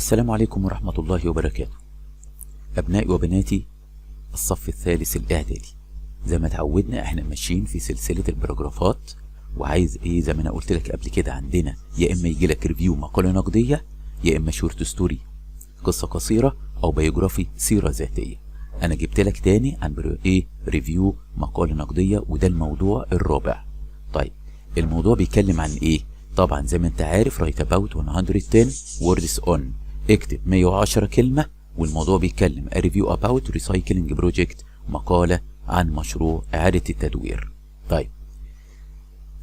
السلام عليكم ورحمة الله وبركاته. أبنائي وبناتي الصف الثالث الإعدادي، زي ما اتعودنا احنا ماشيين في سلسلة البراجرافات، وعايز ايه زي ما انا قلت لك قبل كده، عندنا يا اما يجي لك ريفيو مقالة نقدية، يا اما شورت ستوري قصة قصيرة، او بيوجرافي سيرة ذاتية. انا جبت لك تاني عن ريفيو مقالة نقدية، وده الموضوع الرابع. طيب الموضوع بيتكلم عن ايه؟ طبعا زي ما انت عارف write about 110 words on، اكتب 110 كلمة، والموضوع بيتكلم a review about recycling project، مقالة عن مشروع إعادة التدوير. طيب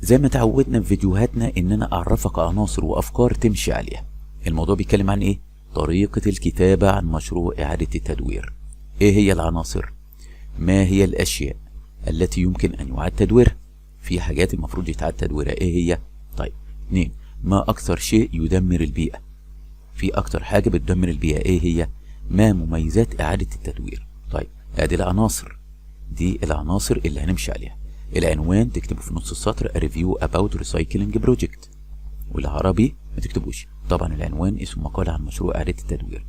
زي ما تعودنا في فيديوهاتنا ان انا اعرفك عناصر وافكار تمشي عليها. الموضوع بيتكلم عن ايه؟ طريقة الكتابة عن مشروع إعادة التدوير. ايه هي العناصر؟ ما هي الاشياء التي يمكن ان يعاد تدويرها؟ في حاجات المفروض يتعاد تدويرها، ايه هي؟ طيب 2، ما اكثر شيء يدمر البيئة؟ في اكتر حاجة بتدمر البيئة ايه هي؟ ما مميزات اعادة التدوير؟ طيب ادي العناصر، دي العناصر اللي هنمشي عليها. العنوان تكتبه في نص السطر a review about recycling project، والعربي ما تكتبوش، طبعا العنوان اسمه مقالة عن مشروع اعادة التدوير.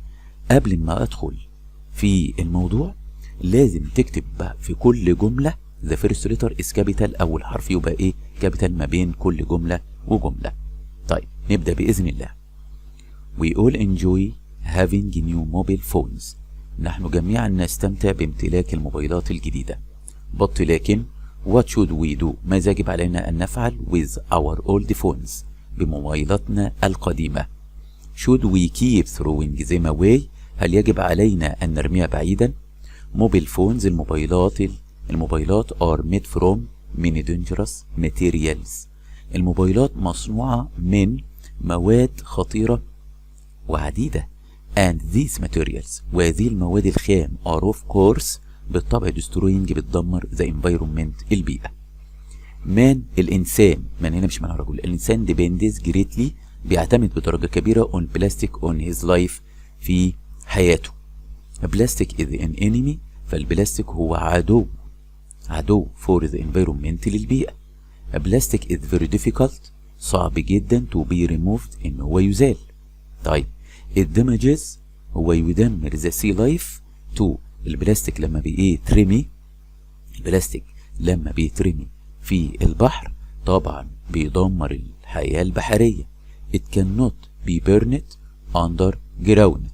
قبل ما ادخل في الموضوع لازم تكتب بقى في كل جملة the first letter is capital، اول حرف يبقى ايه؟ كابيتال ما بين كل جملة وجملة. طيب نبدأ بإذن الله. We all enjoy having new mobile phones. نحن جميعا نستمتع بامتلاك الموبايلات الجديدة. but لكن what should we do؟ ماذا يجب علينا أن نفعل with our old phones؟ بموبايلاتنا القديمة. should we keep throwing them away؟ هل يجب علينا أن نرميها بعيدا؟ mobile phones الموبايلات are made from many dangerous materials. الموبايلات مصنوعة من مواد خطيرة وعديدة. and these materials، وهذه المواد الخام are of course بالطبع destroying بتدمر the environment البيئة. من الإنسان، من هنا مش من الرجل، الإنسان depends greatly بيعتمد بدرجة كبيرة on plastic on his life في حياته. plastic is an enemy، فالبلاستيك هو عدو for the environment للبيئة. plastic is very difficult، صعب جدا to be removed إن هو يزال. طيب الدمجز هو يدمر the sea life to، البلاستيك لما بيترمي، البلاستيك لما بيترمي في البحر طبعا بيدمر الحياة البحرية. it cannot be burned underground،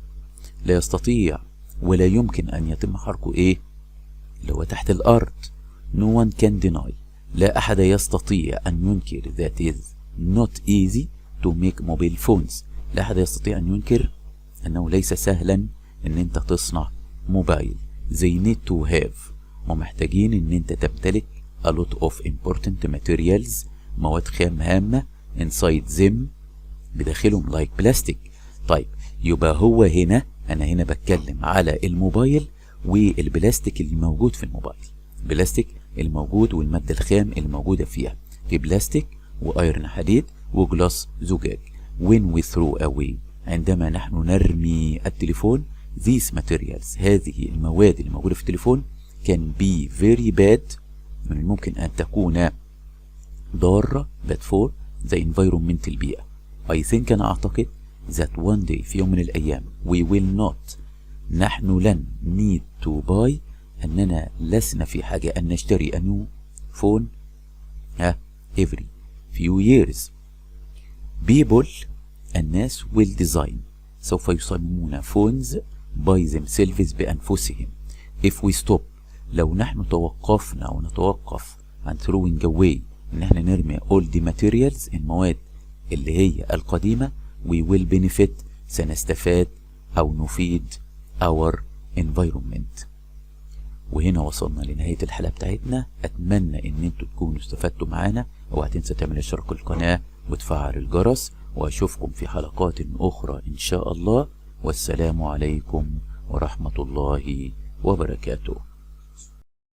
لا يستطيع ولا يمكن أن يتم حرقه ايه؟ اللي هو تحت الأرض. no one can deny، لا أحد يستطيع أن ينكر that is not easy to make mobile phones، لا أحد يستطيع أن ينكر أنه ليس سهلا أن أنت تصنع موبايل. they need to have، ومحتاجين أن أنت تمتلك a lot of important materials، مواد خام هامة inside them بداخلهم like plastic. طيب يبقى هو هنا أنا هنا بتكلم على الموبايل والبلاستيك اللي موجود في الموبايل، البلاستيك الموجود والمادة الخام اللي موجودة فيها، في بلاستيك وأيرن حديد وجلاس زجاج. when we throw away، عندما نحن نرمي التليفون، these materials، هذه المواد اللي موجودة في التليفون can be very bad، من الممكن أن تكون ضارة bad for the environment البيئة. I think، أنا أعتقد that one day، في يوم من الأيام we will not، نحن لن need to buy، أننا لسنا في حاجة أن نشتري a new phone every few years. people، الناس will design، سوف يصممون phones by themselves بأنفسهم. if we stop، لو نحن توقفنا ونتوقف عن throwing away، ان احنا نرمي all the materials، المواد اللي هي القديمة، we will benefit، سنستفاد أو نفيد our environment. وهنا وصلنا لنهاية الحلقة بتاعتنا. أتمنى إن انتوا تكونوا استفدتوا معانا. اوعى تنسى تعمل اشتراك القناة وتفعل الجرس، وأشوفكم في حلقات أخرى إن شاء الله. والسلام عليكم ورحمة الله وبركاته.